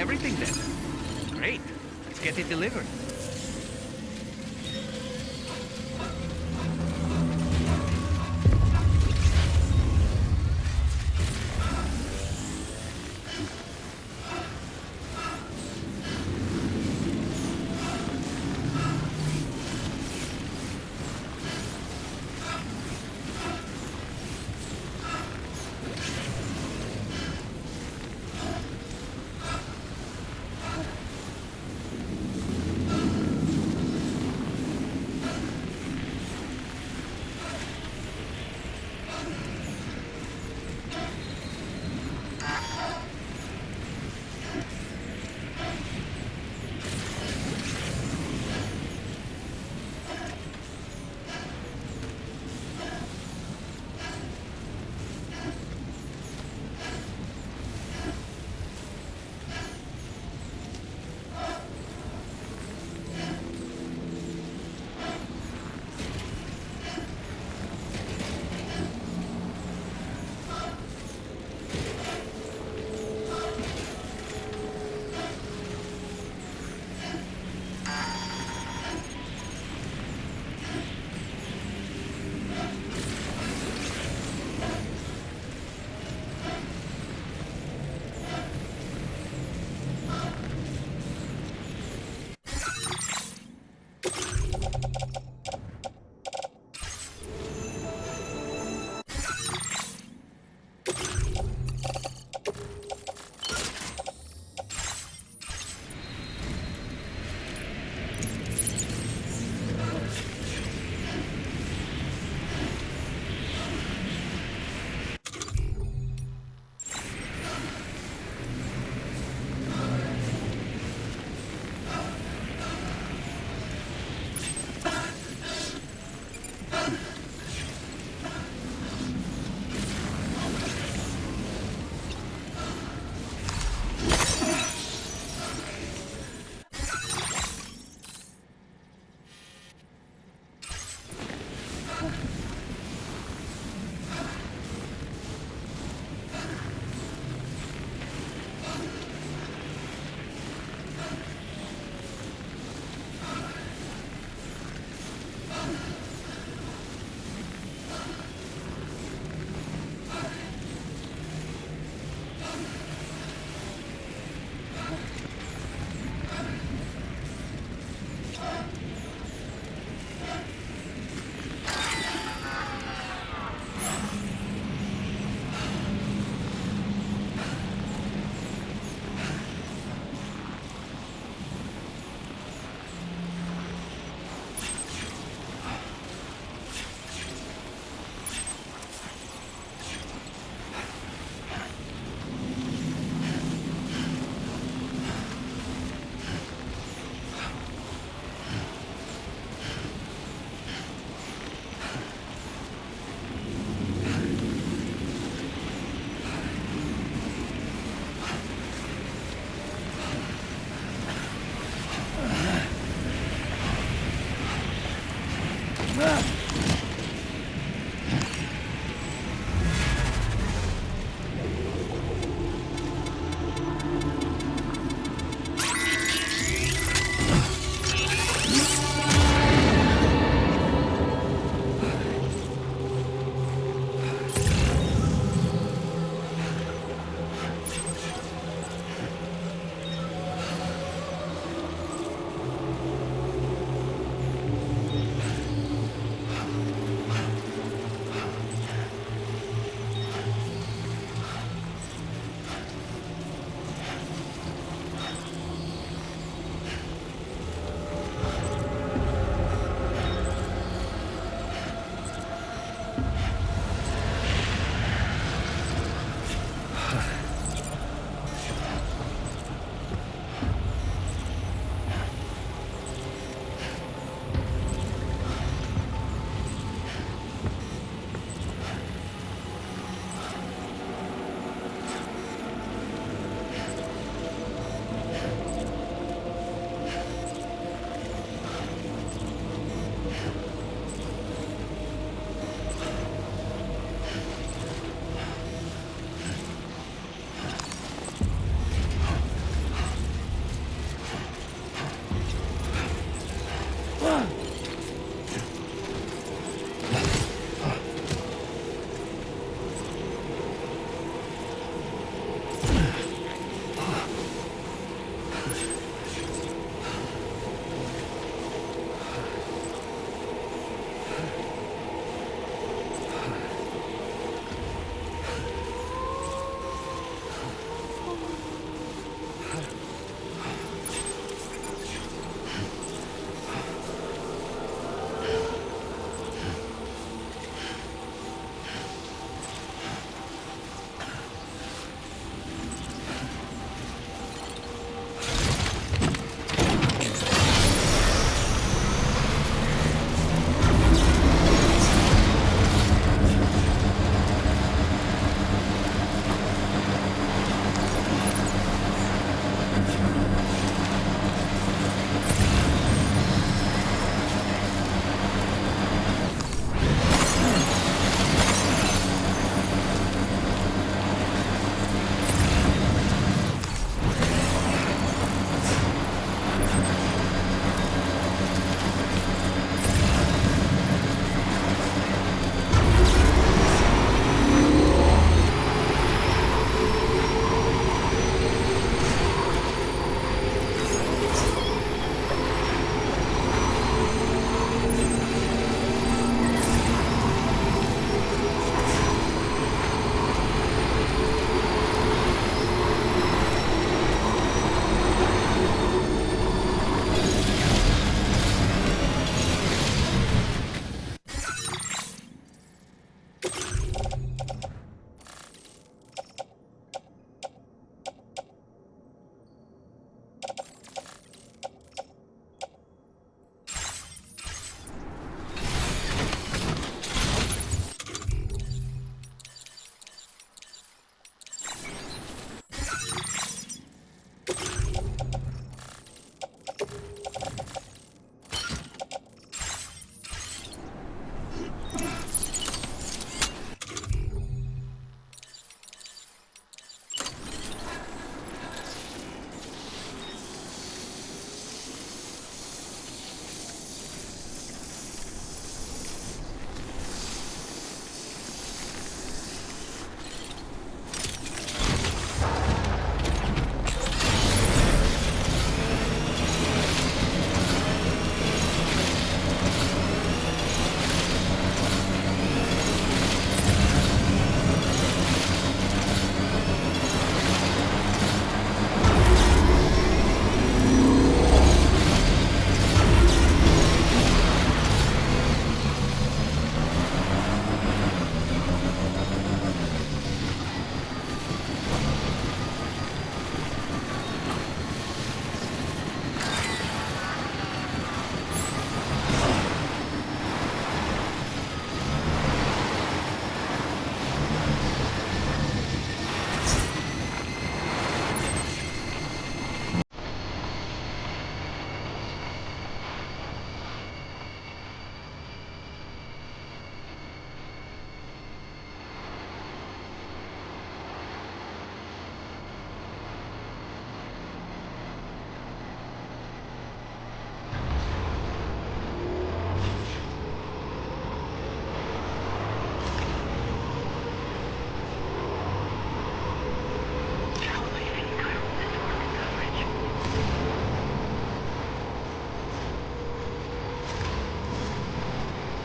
everything then. Great. Let's get it delivered.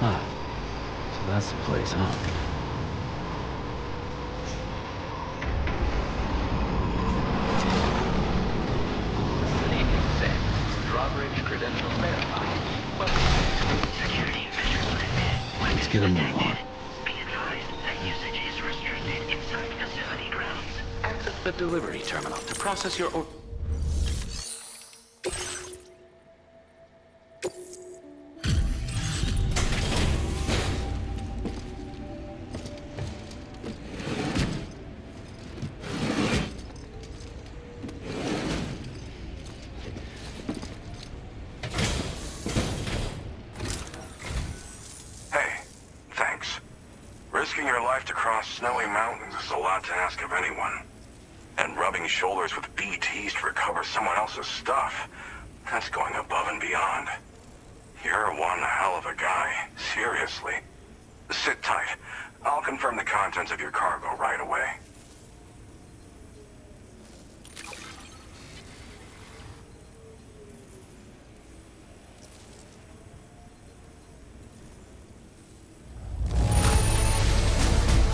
Ah, so that's the place, huh? Drawbridge credentials verified. Welcome. Security visualized. Let's get a move on. Be advised that usage is restricted inside facility grounds. Access the delivery terminal to process your order. Hey, thanks. Risking your life to cross snowy mountains is a lot to ask of anyone. And rubbing shoulders with BTs to recover someone else's stuff, that's going above and beyond. You're seriously. Sit tight. I'll confirm the contents of your cargo right away.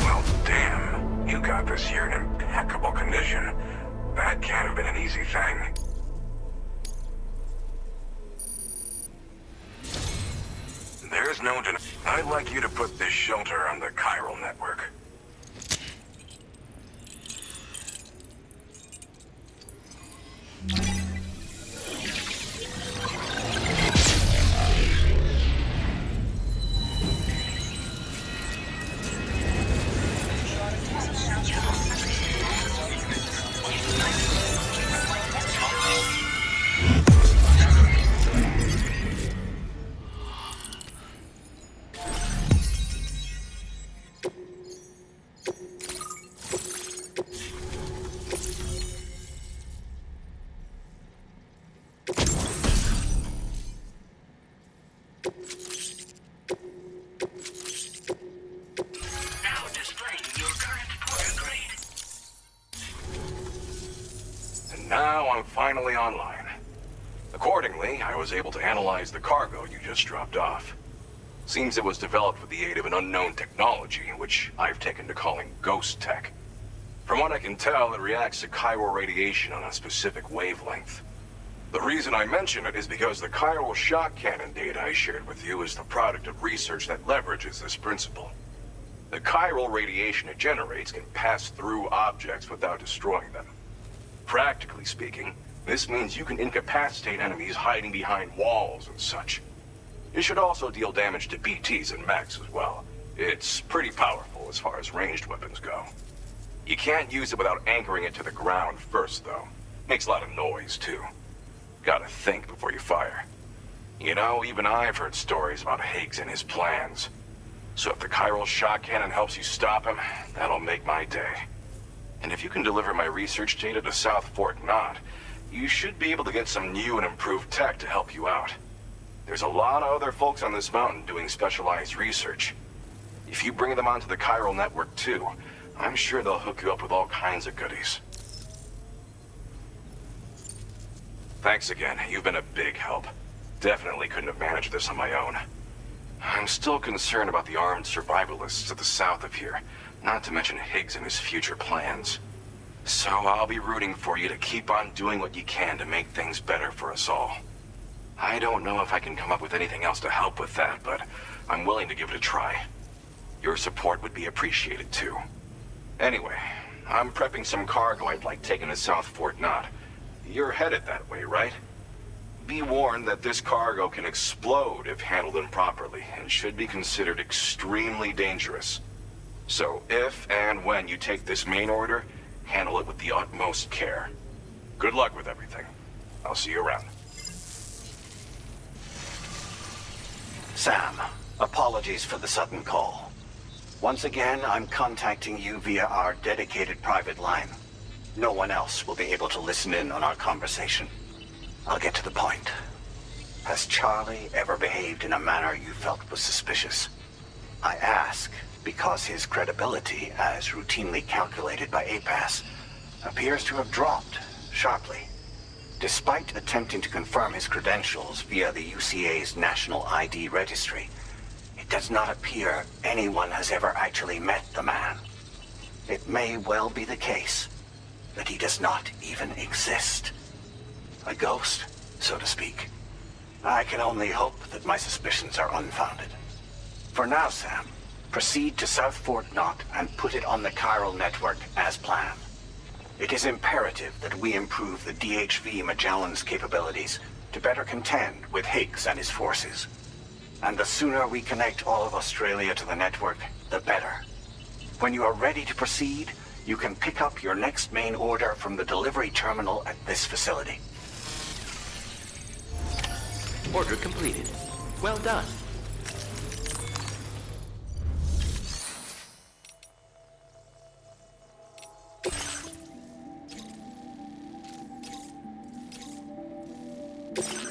Well, damn. You got this here in impeccable condition. That can't have been an easy thing. There's no denying. I'd like you to put this shelter on the chiral network. Now displaying your current porter grade. And now I'm finally online. Accordingly, I was able to analyze the cargo you just dropped off. Seems it was developed with the aid of an unknown technology, which I've taken to calling ghost tech. From what I can tell, it reacts to chiral radiation on a specific wavelength. The reason I mention it is because the chiral shock cannon data I shared with you is the product of research that leverages this principle. The chiral radiation it generates can pass through objects without destroying them. Practically speaking, this means you can incapacitate enemies hiding behind walls and such. It should also deal damage to BTs and mechs as well. It's pretty powerful as far as ranged weapons go. You can't use it without anchoring it to the ground first, though. Makes a lot of noise, too. Gotta think before you fire. You know, even I've heard stories about Higgs and his plans. So if the chiral shock cannon helps you stop him, that'll make my day. And if you can deliver my research data to South Fort Knot, you should be able to get some new and improved tech to help you out. There's a lot of other folks on this mountain doing specialized research. If you bring them onto the chiral network too, I'm sure they'll hook you up with all kinds of goodies. Thanks again. You've been a big help. Definitely couldn't have managed this on my own. I'm still concerned about the armed survivalists to the south of here, not to mention Higgs and his future plans. So I'll be rooting for you to keep on doing what you can to make things better for us all. I don't know if I can come up with anything else to help with that, but I'm willing to give it a try. Your support would be appreciated too. Anyway, I'm prepping some cargo I'd like taken to South Fort Knot. You're headed that way, right? Be warned that this cargo can explode if handled improperly, and should be considered extremely dangerous. So if and when you take this main order, handle it with the utmost care. Good luck with everything. I'll see you around. Sam, apologies for the sudden call. Once again, I'm contacting you via our dedicated private line. No one else will be able to listen in on our conversation. I'll get to the point. Has Charlie ever behaved in a manner you felt was suspicious? I ask because his credibility, as routinely calculated by APAS, appears to have dropped sharply. Despite attempting to confirm his credentials via the UCA's National ID Registry, it does not appear anyone has ever actually met the man. It may well be the case that he does not even exist. A ghost, so to speak. I can only hope that my suspicions are unfounded. For now, Sam, proceed to South Fort Knot and put it on the chiral network as planned. It is imperative that we improve the DHV Magellan's capabilities to better contend with Higgs and his forces. And the sooner we connect all of Australia to the network, the better. When you are ready to proceed, you can pick up your next main order from the delivery terminal at this facility. Order completed. Well done.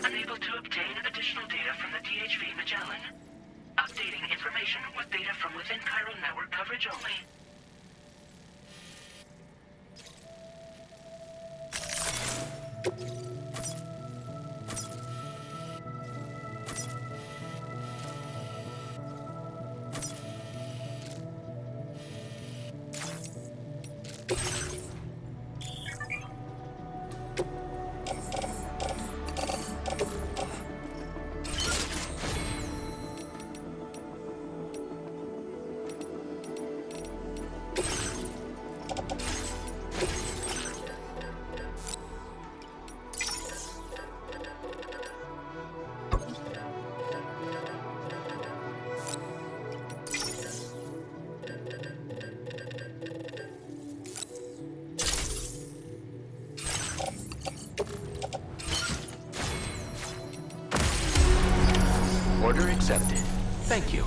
Unable to obtain additional data from the DHV Magellan. Updating information. information with data from within chiral network coverage only. Order accepted. Thank you.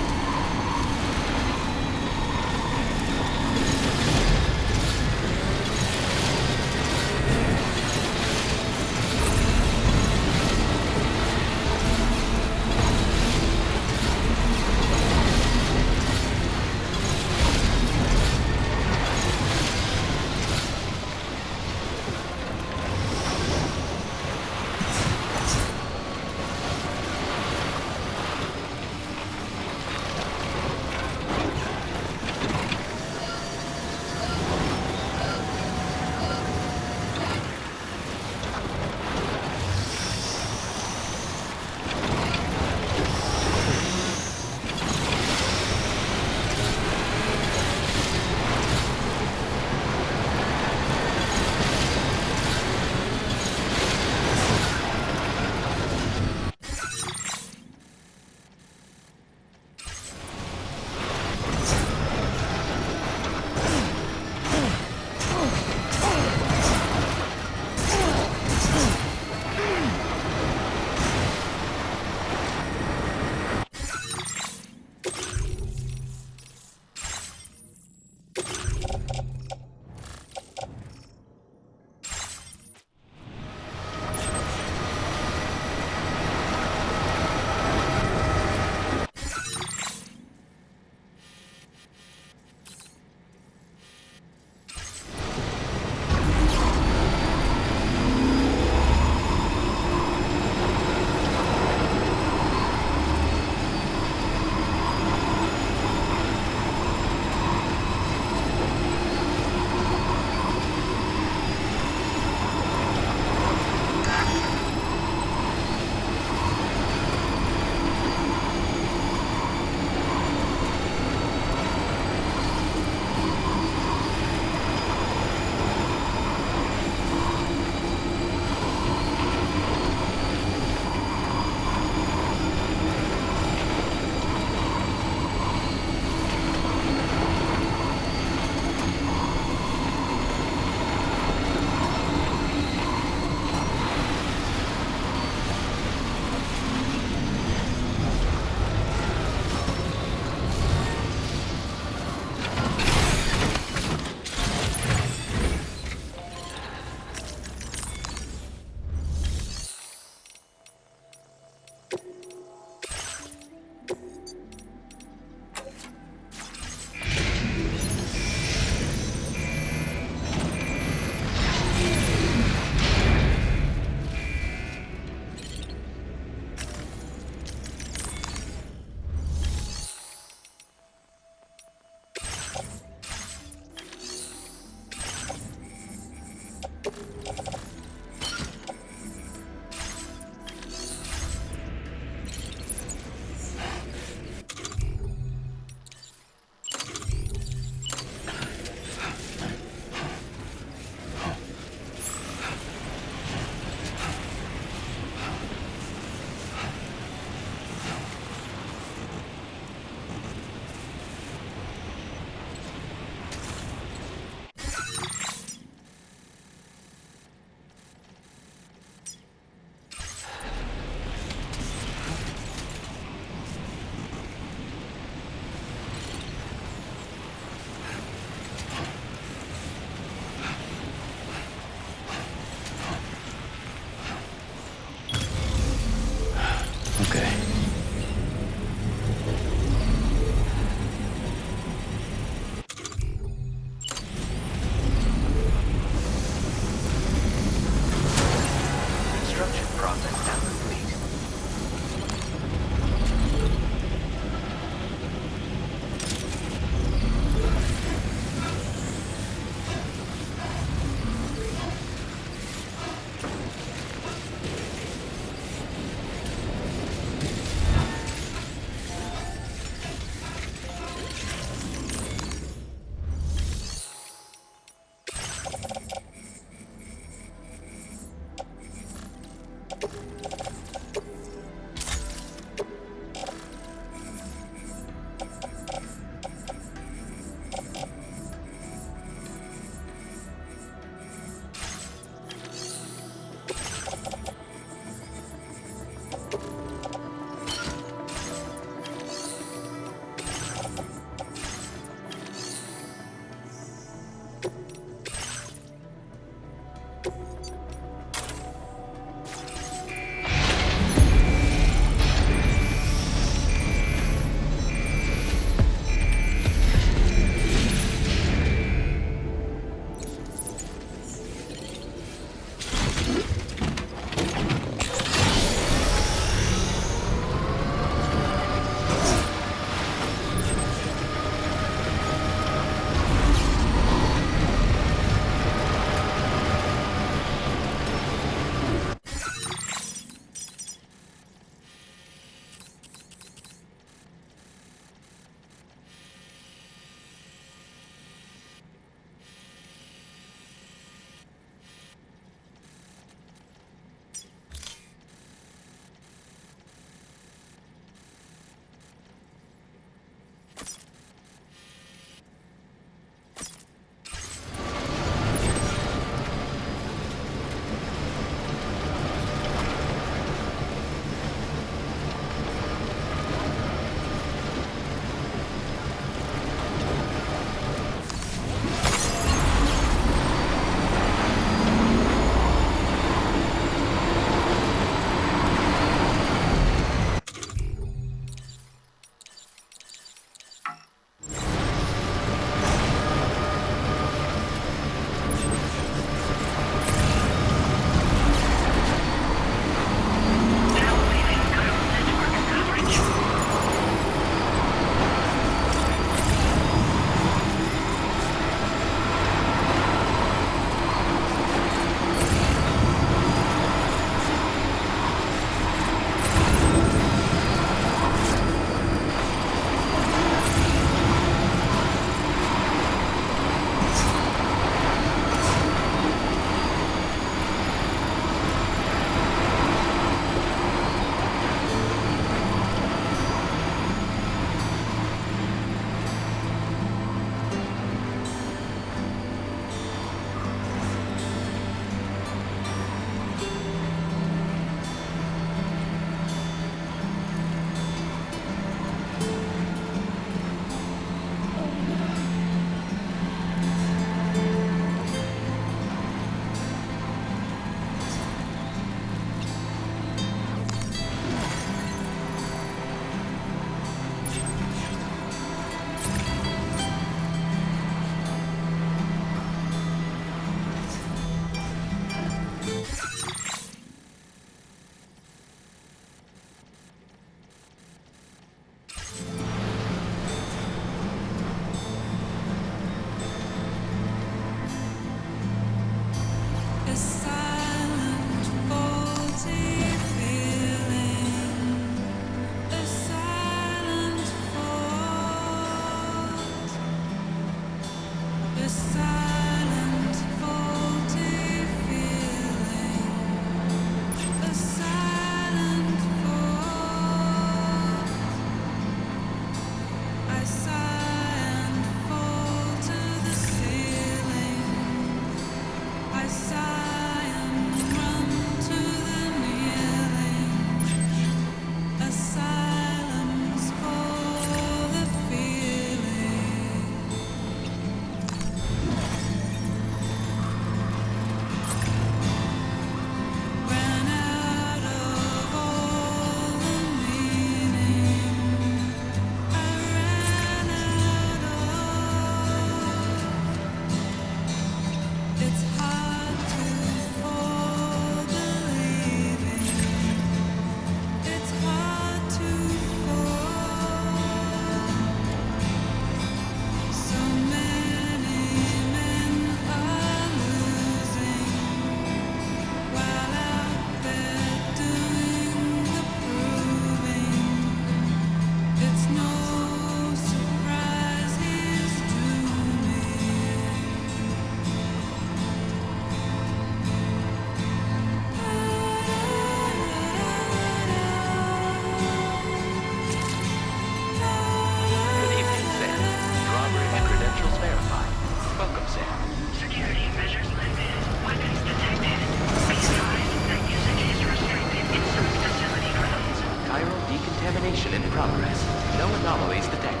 No anomalies detected.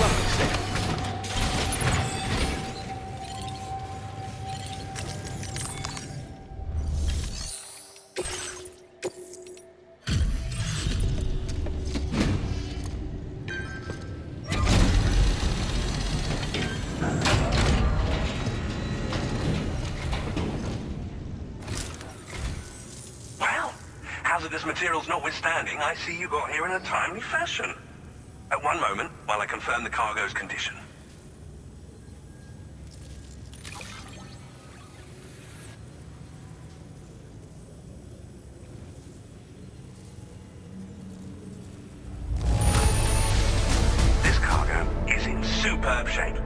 Lovely stuff. Well, hazardous materials notwithstanding, I see you got here in a timely fashion. At one moment, while I confirm the cargo's condition. This cargo is in superb shape.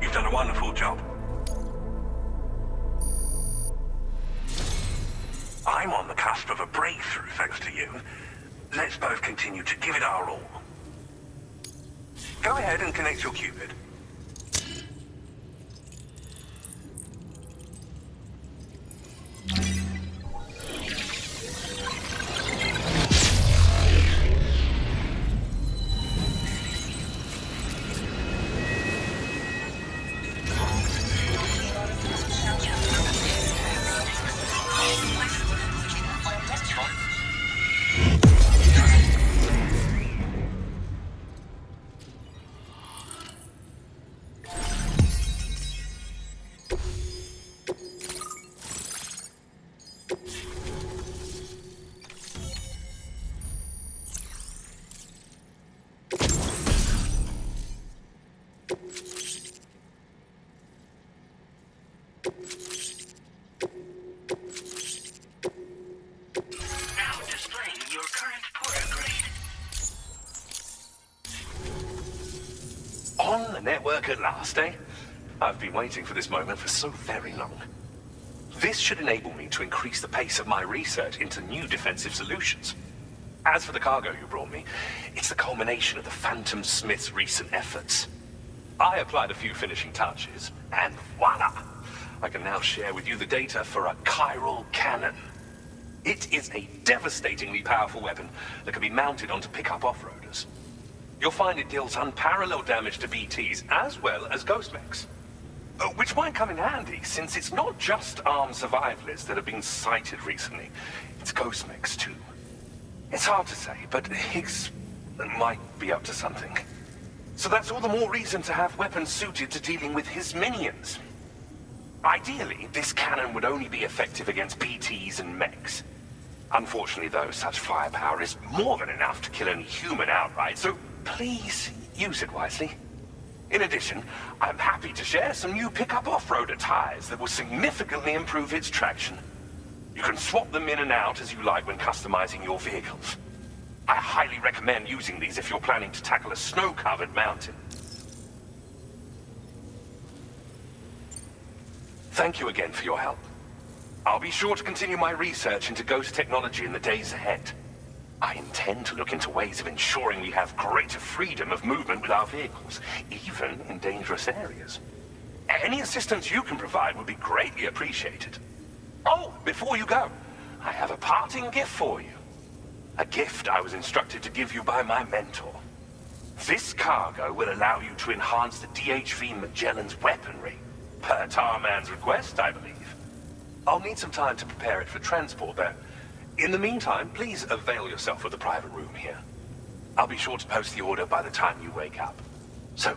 You've done a wonderful job. I'm on the cusp of a breakthrough, thanks to you. Let's both continue to give it our all. Go ahead and connect your Cupid. Now displaying your current port grade. On the network at last, eh? I've been waiting for this moment for so very long. This should enable me to increase the pace of my research into new defensive solutions. As for the cargo you brought me, it's the culmination of the Phantom Smith's recent efforts. I applied a few finishing touches, and voila! I can now share with you the data for a chiral cannon. It is a devastatingly powerful weapon that can be mounted onto pickup off-roaders. You'll find it deals unparalleled damage to BTs as well as ghost mechs. Which might come in handy, since it's not just armed survivalists that have been sighted recently. It's ghost mechs too. It's hard to say, but Higgs might be up to something. So that's all the more reason to have weapons suited to dealing with his minions. Ideally, this cannon would only be effective against BTs and mechs. Unfortunately, though, such firepower is more than enough to kill any human outright, so please use it wisely. In addition, I'm happy to share some new pickup off-roader tires that will significantly improve its traction. You can swap them in and out as you like when customizing your vehicles. I highly recommend using these if you're planning to tackle a snow-covered mountain. Thank you again for your help. I'll be sure to continue my research into ghost technology in the days ahead. I intend to look into ways of ensuring we have greater freedom of movement with our vehicles, even in dangerous areas. Any assistance you can provide would be greatly appreciated. Oh, before you go, I have a parting gift for you. A gift I was instructed to give you by my mentor. This cargo will allow you to enhance the DHV Magellan's weaponry, per Tarman's request, I believe. I'll need some time to prepare it for transport, though. In the meantime, please avail yourself of the private room here. I'll be sure to post the order by the time you wake up. So,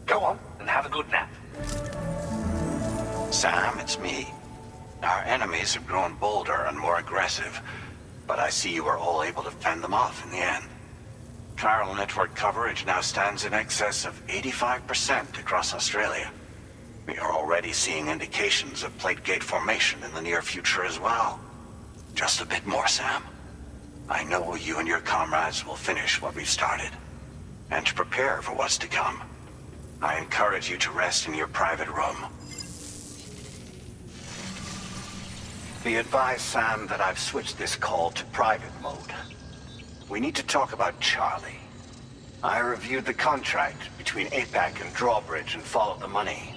go on and have a good nap. Sam, it's me. Our enemies have grown bolder and more aggressive, but I see you were all able to fend them off in the end. Chiral network coverage now stands in excess of 85% across Australia. We are already seeing indications of plate gate formation in the near future as well. Just a bit more, Sam. I know you and your comrades will finish what we've started. And to prepare for what's to come, I encourage you to rest in your private room. Be advised, Sam, that I've switched this call to private mode. We need to talk about Charlie. I reviewed the contract between APAC and Drawbridge and followed the money.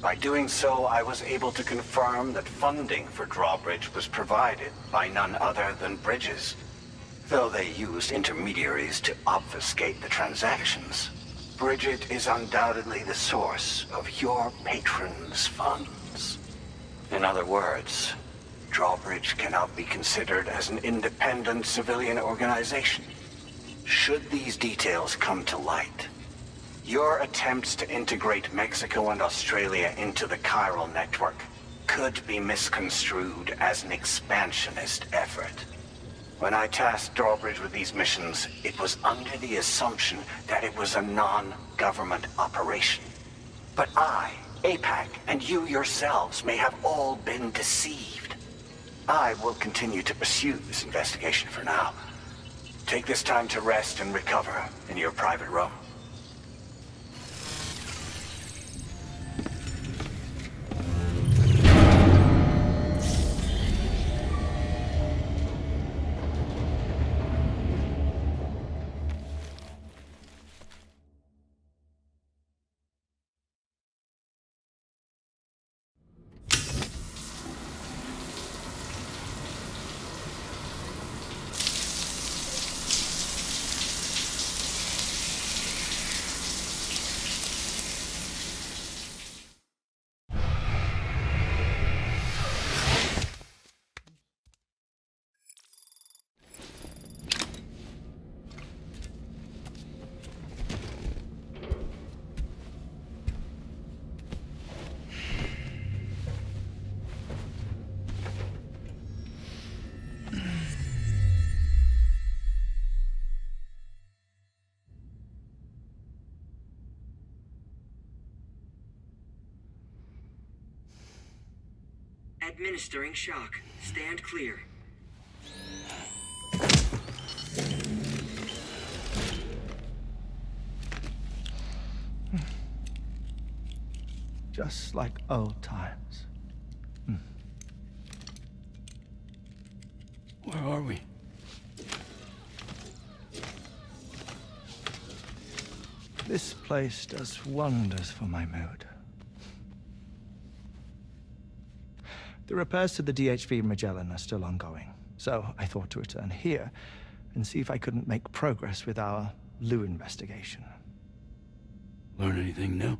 By doing so, I was able to confirm that funding for Drawbridge was provided by none other than Bridges. Though they used intermediaries to obfuscate the transactions, Bridget is undoubtedly the source of your patrons' funds. In other words, Drawbridge cannot be considered as an independent civilian organization. Should these details come to light, your attempts to integrate Mexico and Australia into the chiral network could be misconstrued as an expansionist effort. When I tasked Drawbridge with these missions, it was under the assumption that it was a non-government operation. But I, APAC, and you yourselves may have all been deceived. I will continue to pursue this investigation for now. Take this time to rest and recover in your private room. Administering shock. Stand clear. Just like old times. Where are we? This place does wonders for my mood. The repairs to the DHV Magellan are still ongoing, so I thought to return here and see if I couldn't make progress with our Lou investigation. Learn anything new?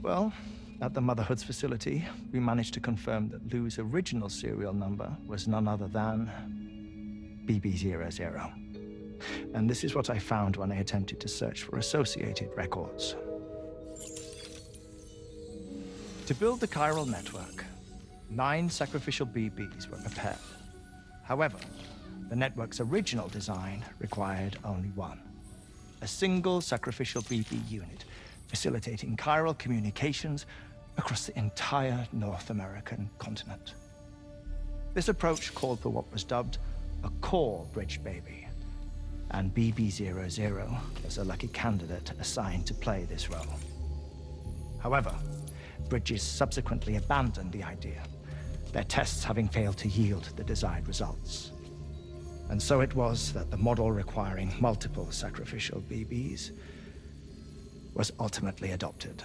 Well, at the Motherhood's facility, we managed to confirm that Lou's original serial number was none other than BB-00. And this is what I found when I attempted to search for associated records. To build the chiral network, 9 sacrificial BBs were prepared. However, the network's original design required only 1. A single sacrificial BB unit facilitating chiral communications across the entire North American continent. This approach called for what was dubbed a core bridge baby, and BB-00 was a lucky candidate assigned to play this role. However, Bridges subsequently abandoned the idea, their tests having failed to yield the desired results. And so it was that the model requiring multiple sacrificial BBs was ultimately adopted.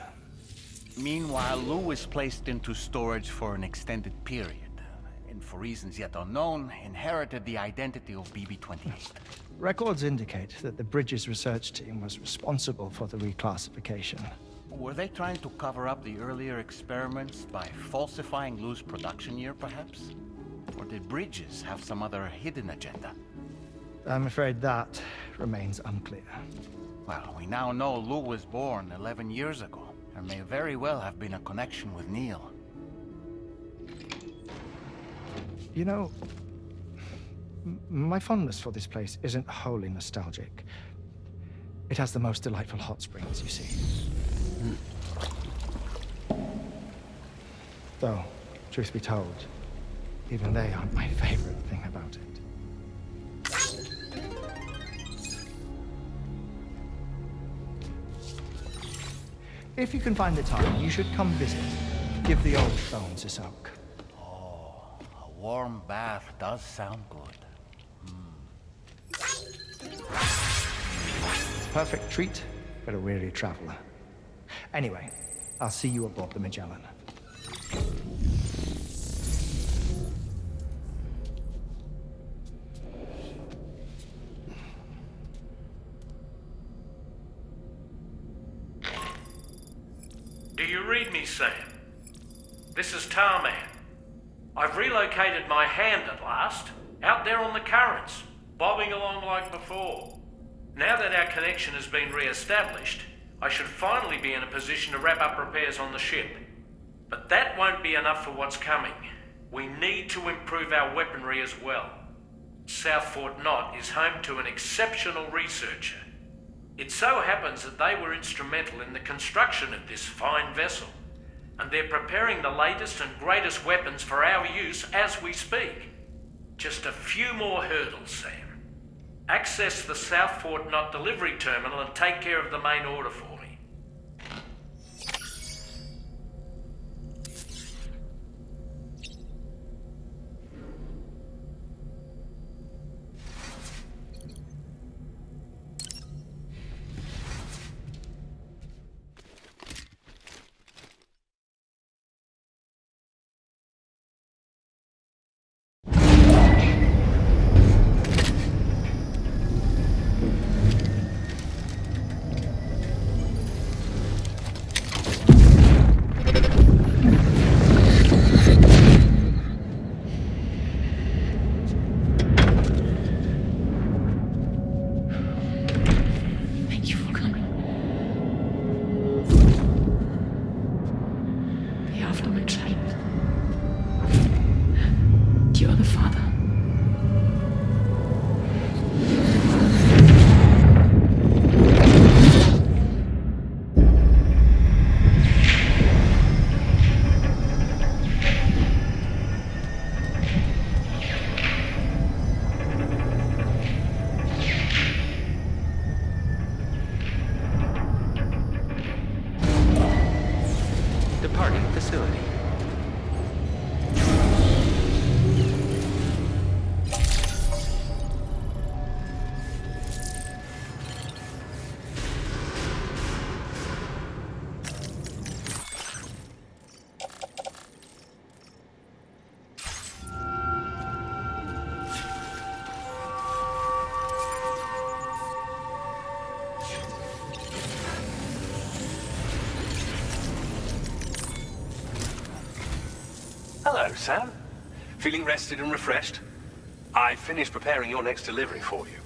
Meanwhile, Lou was placed into storage for an extended period, and for reasons yet unknown, inherited the identity of BB-28. Records indicate that the Bridges research team was responsible for the reclassification. Were they trying to cover up the earlier experiments by falsifying Lou's production year, perhaps? Or did Bridges have some other hidden agenda? I'm afraid that remains unclear. Well, we now know Lou was born 11 years ago. There may very well have been a connection with Neil. You know, my fondness for this place isn't wholly nostalgic. It has the most delightful hot springs, you see. Though, truth be told, even they aren't my favorite thing about it. If you can find the time, you should come visit. Give the old bones a soak. Oh, a warm bath does sound good. Perfect treat for a weary traveler. Anyway, I'll see you aboard the Magellan. you read me, Sam? This is Tarman. I've relocated my hand at last, out there on the currents, bobbing along like before. Now that our connection has been re-established, I should finally be in a position to wrap up repairs on the ship. But that won't be enough for what's coming. We need to improve our weaponry as well. South Fort Knot is home to an exceptional researcher. It so happens that they were instrumental in the construction of this fine vessel, and they're preparing the latest and greatest weapons for our use as we speak. Just a few more hurdles, Sam. Access the South Fort Knot delivery terminal and take care of the main order for me. Thank you for coming. The aftermath child. You are the father. Departing facility. Hello, Sam. Feeling rested and refreshed? I finished preparing your next delivery for you.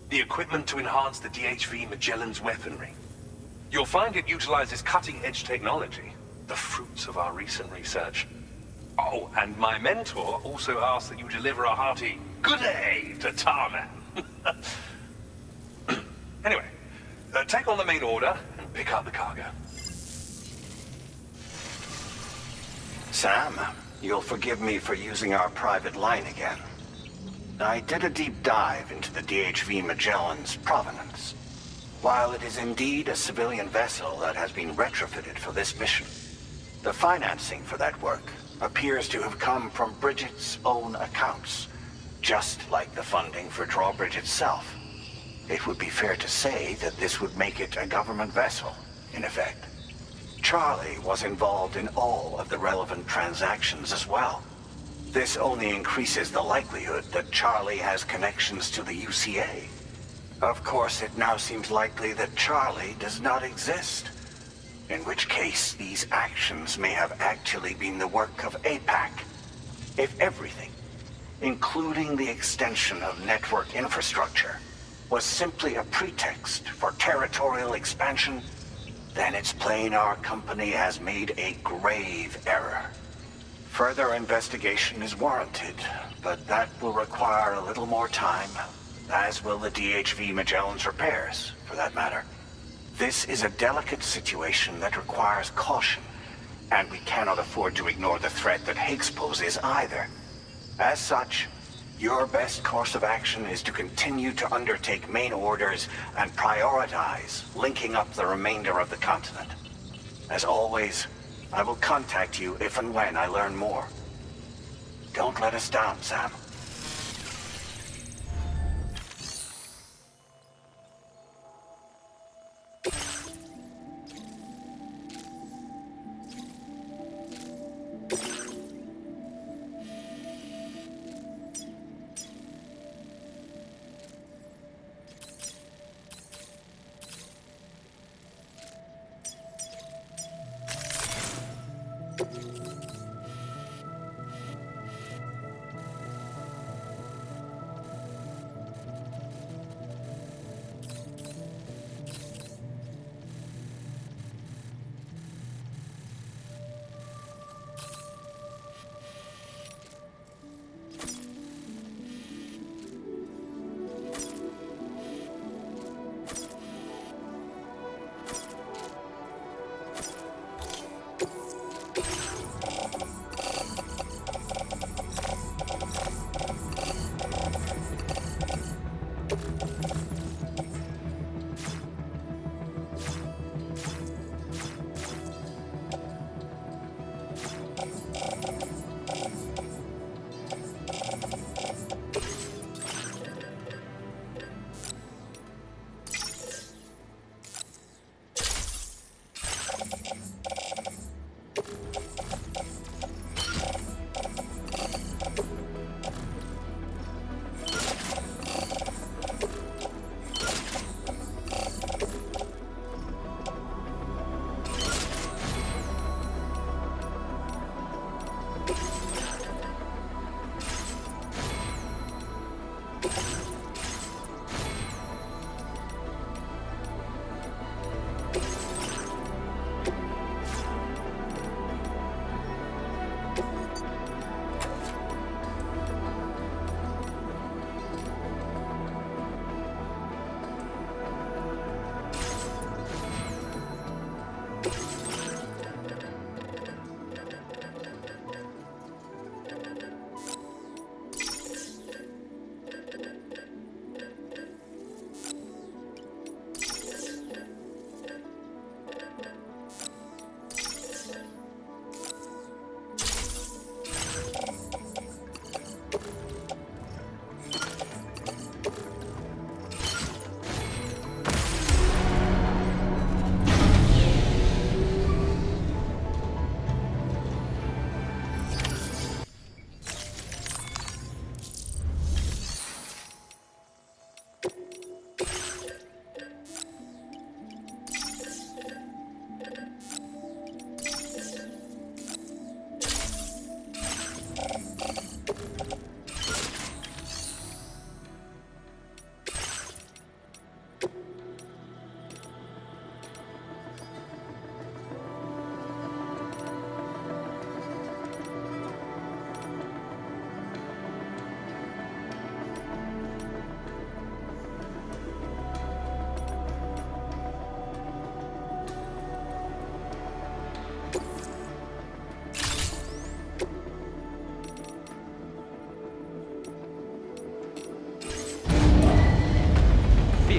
The equipment to enhance the DHV Magellan's weaponry. You'll find it utilizes cutting-edge technology, the fruits of our recent research. Oh, and my mentor also asked that you deliver a hearty good day to Tarman. Anyway, take on the main order and pick up the cargo. Sam, you'll forgive me for using our private line again. I did a deep dive into the DHV Magellan's provenance. While it is indeed a civilian vessel that has been retrofitted for this mission, the financing for that work appears to have come from Bridget's own accounts, just like the funding for Drawbridge itself. It would be fair to say that this would make it a government vessel, in effect. Charlie was involved in all of the relevant transactions as well. This only increases the likelihood that Charlie has connections to the UCA. Of course, it now seems likely that Charlie does not exist, in which case these actions may have actually been the work of APAC. If everything, including the extension of network infrastructure, was simply a pretext for territorial expansion, then it's plain our company has made a grave error. Further investigation is warranted, but that will require a little more time, as will the DHV Magellan's repairs, for that matter. This is a delicate situation that requires caution, and we cannot afford to ignore the threat that Higgs poses either. As such, your best course of action is to continue to undertake main orders and prioritize linking up the remainder of the continent. As always, I will contact you if and when I learn more. Don't let us down, Sam.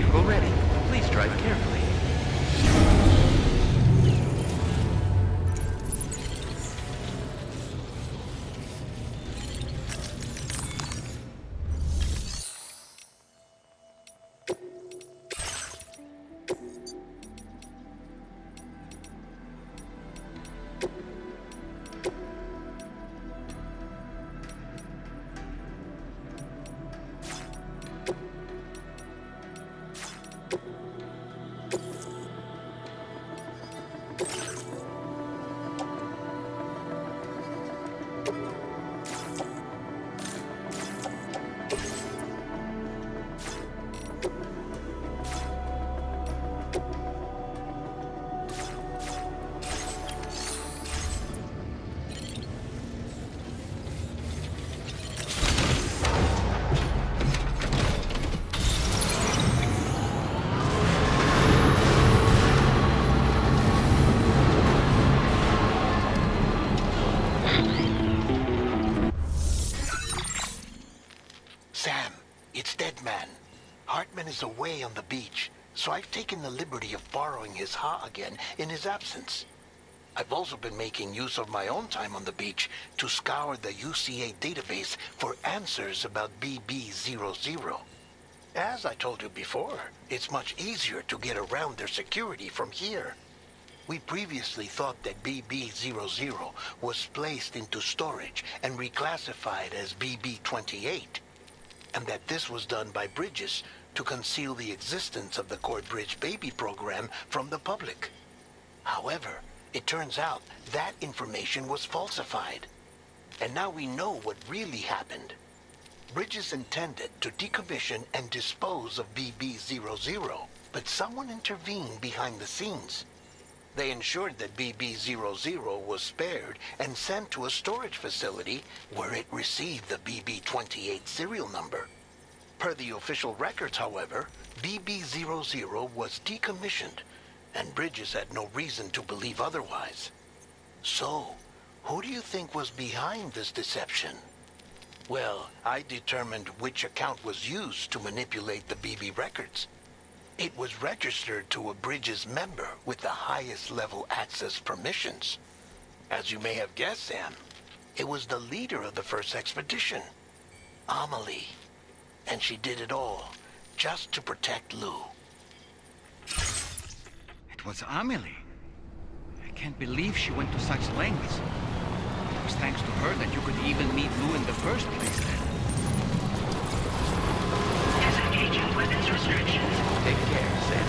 Vehicle ready. Please drive carefully. Sam, it's Deadman. Hartman is away on the beach, so I've taken the liberty of borrowing his Ha again in his absence. I've also been making use of my own time on the beach to scour the UCA database for answers about BB-00. As I told you before, it's much easier to get around their security from here. We previously thought that BB-00 was placed into storage and reclassified as BB-28, and that this was done by Bridges to conceal the existence of the Cord Bridge Baby program from the public. However, it turns out that information was falsified. And now we know what really happened. Bridges intended to decommission and dispose of BB-00, but someone intervened behind the scenes. They ensured that BB-00 was spared and sent to a storage facility where it received the BB-28 serial number. Per the official records, however, BB-00 was decommissioned, and Bridges had no reason to believe otherwise. So, who do you think was behind this deception? Well, I determined which account was used to manipulate the BB records. It was registered to a Bridges member with the highest level access permissions. As you may have guessed, Sam, it was the leader of the first expedition, Amelie. And she did it all just to protect Lou. It was Amelie. I can't believe she went to such lengths. It was thanks to her that you could even meet Lou in the first place then. Disengaging weapons restrictions. Take care, Sam.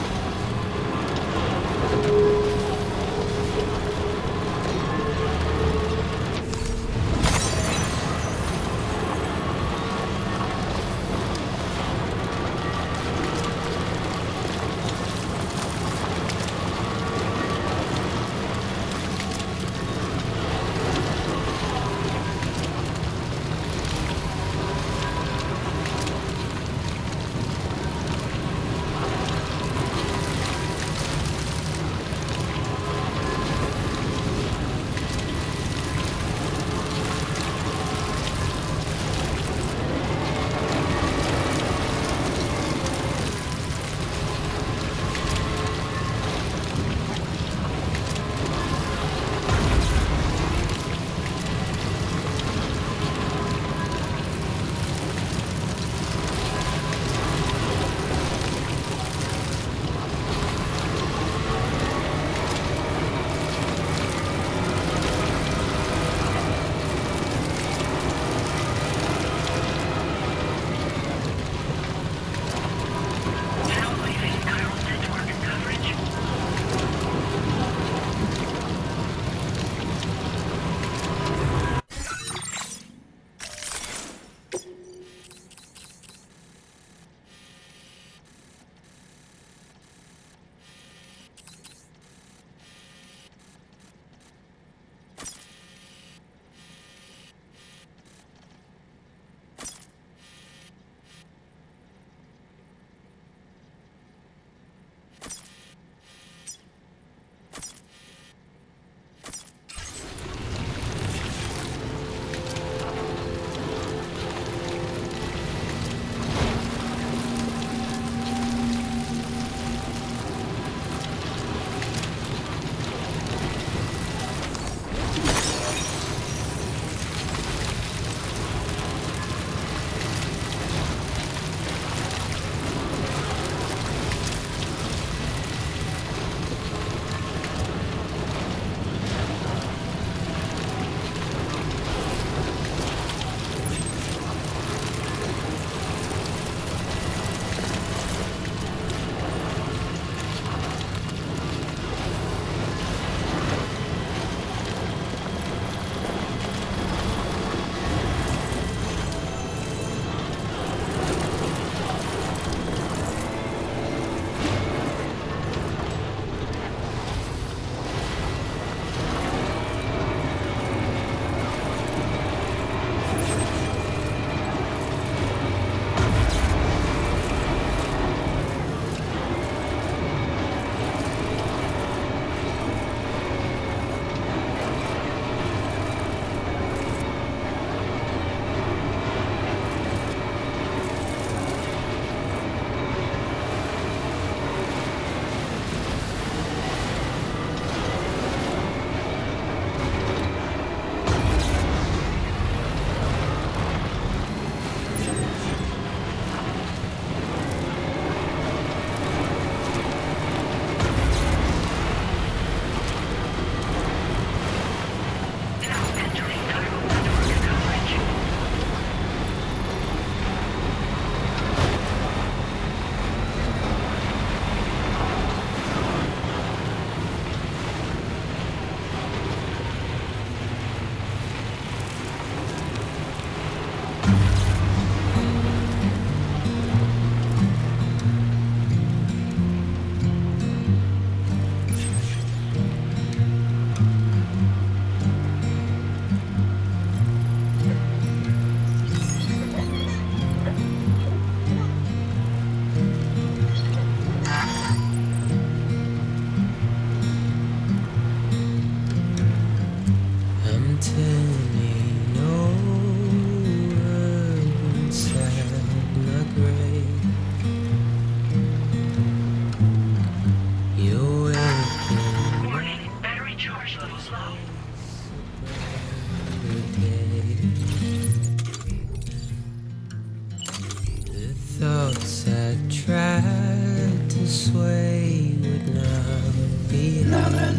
this way would not be hard.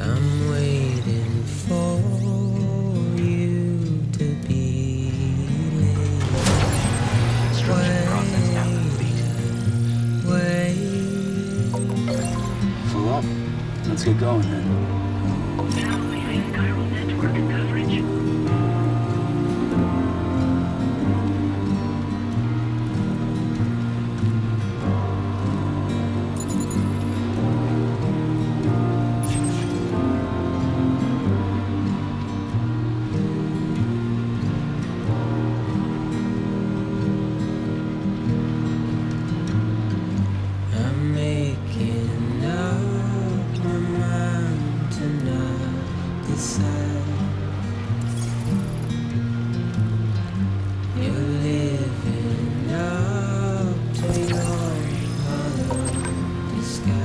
I'm waiting for you to be late. Full up. Let's get going then. Now leaving chiral network coverage. I'm making up my mind to not decide. You're living up to your hollow disguise.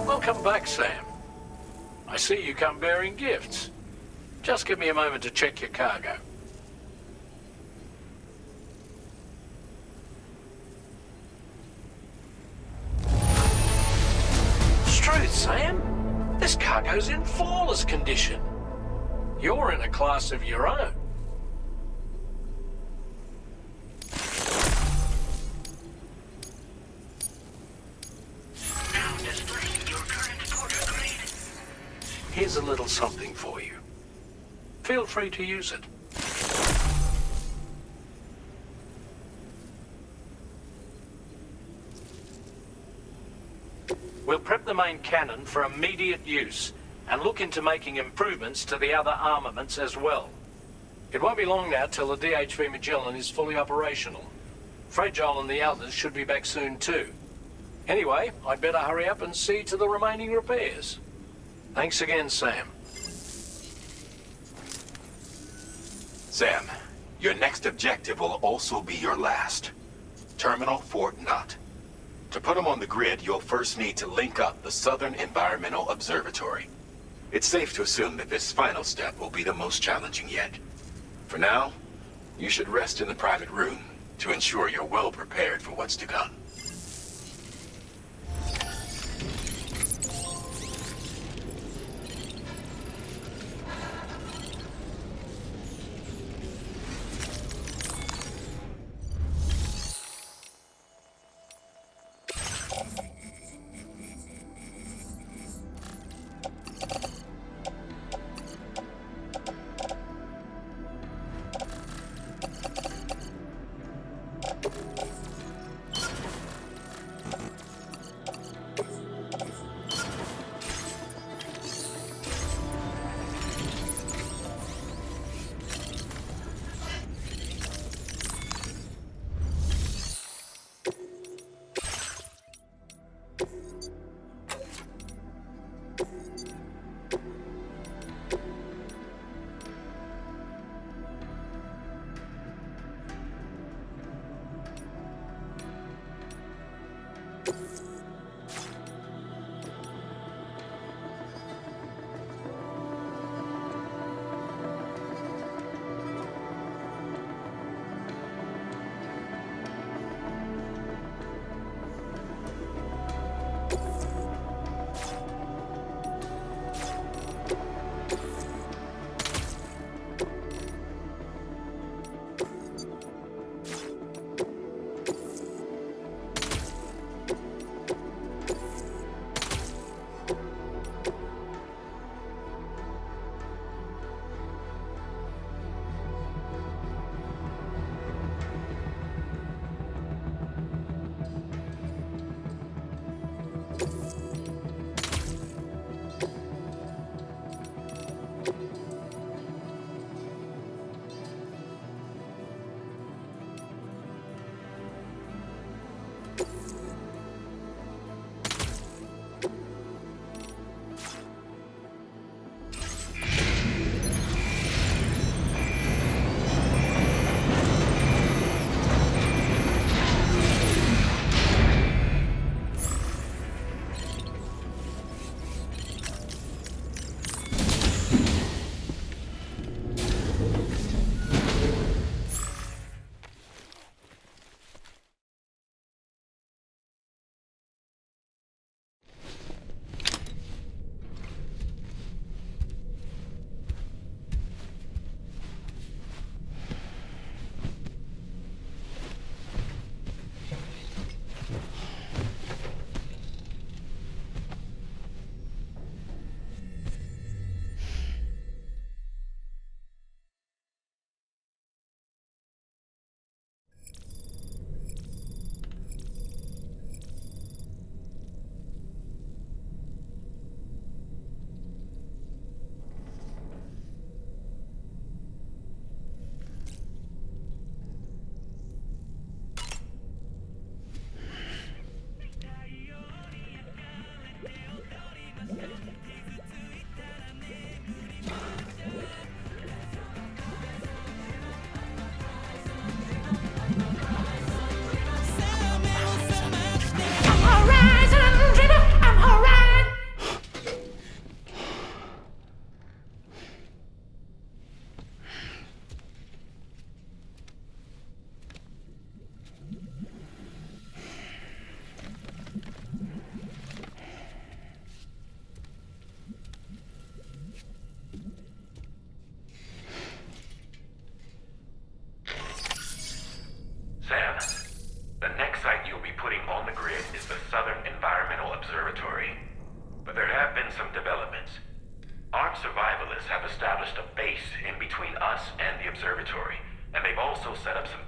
Welcome back, Sam. I see you come bearing gifts. Just give me a moment to check your cargo. Struth, Sam. This cargo's in flawless condition. You're in a class of your own. Now displaying your current porter grade. Here's a little something for you. Feel free to use it. We'll prep the main cannon for immediate use and look into making improvements to the other armaments as well. It won't be long now till the DHV Magellan is fully operational. Fragile and the others should be back soon too. Anyway, I'd better hurry up and see to the remaining repairs. Thanks again, Sam. Sam, your next objective will also be your last. Terminal Fort Knott. To put them on the grid, you'll first need to link up the Southern Environmental Observatory. It's safe to assume that this final step will be the most challenging yet. For now, you should rest in the private room to ensure you're well prepared for what's to come.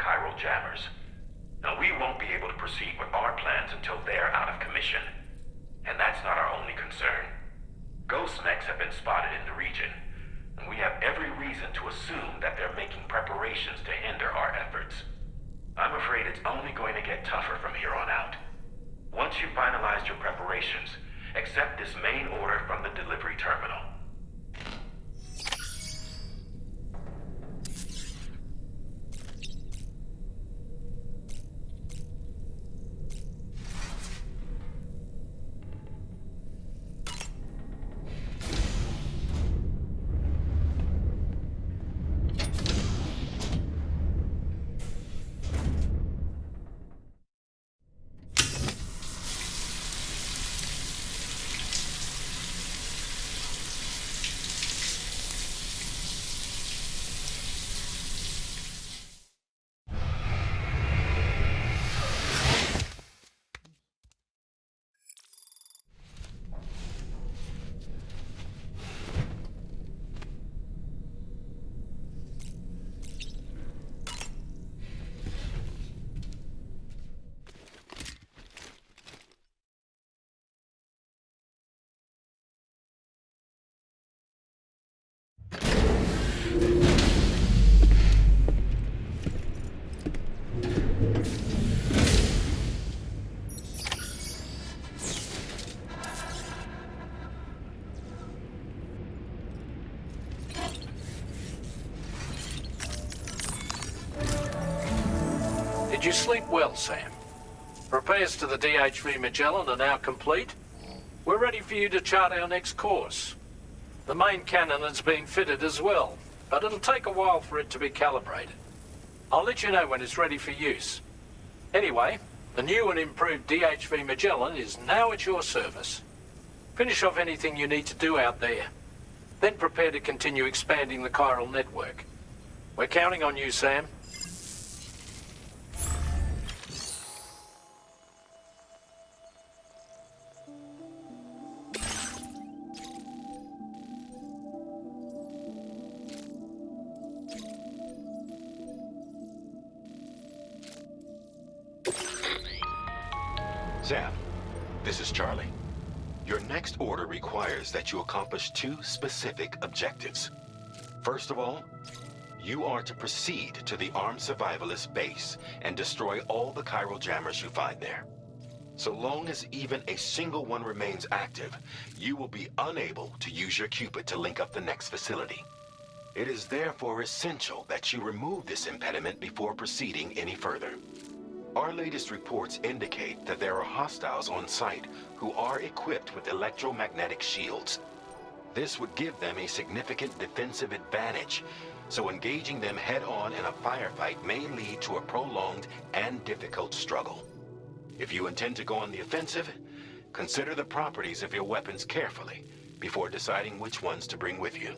chiral jammers. Now, we won't be able to proceed with our plans until they're out of commission. And that's not our only concern. Ghost mechs have been spotted in the region, and we have every reason to assume that they're making preparations to hinder our efforts. I'm afraid it's only going to get tougher from here on out. Once you've finalized your preparations, accept this main order from the delivery terminal. Did you sleep well, Sam? Repairs to the DHV Magellan are now complete. We're ready for you to chart our next course. The main cannon is being fitted as well, but it'll take a while for it to be calibrated. I'll let you know when it's ready for use. Anyway, the new and improved DHV Magellan is now at your service. Finish off anything you need to do out there. Then prepare to continue expanding the chiral network. We're counting on you, Sam. Sam, this is Charlie. Your next order requires that you accomplish two specific objectives. First of all, you are to proceed to the armed survivalist base and destroy all the chiral jammers you find there. So long as even a single one remains active, you will be unable to use your Cupid to link up the next facility. It is therefore essential that you remove this impediment before proceeding any further. Our latest reports indicate that there are hostiles on site who are equipped with electromagnetic shields. This would give them a significant defensive advantage, so engaging them head-on in a firefight may lead to a prolonged and difficult struggle. If you intend to go on the offensive, consider the properties of your weapons carefully before deciding which ones to bring with you.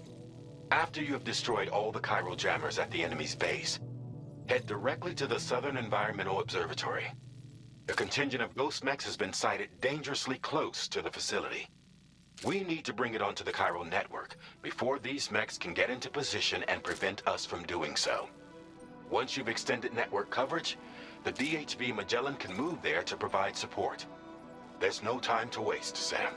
After you have destroyed all the chiral jammers at the enemy's base, head directly to the Southern Environmental Observatory. A contingent of ghost mechs has been sighted dangerously close to the facility. We need to bring it onto the chiral network before these mechs can get into position and prevent us from doing so. Once you've extended network coverage, the DHV Magellan can move there to provide support. There's no time to waste, Sam.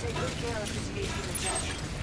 Take good care of escaping the test.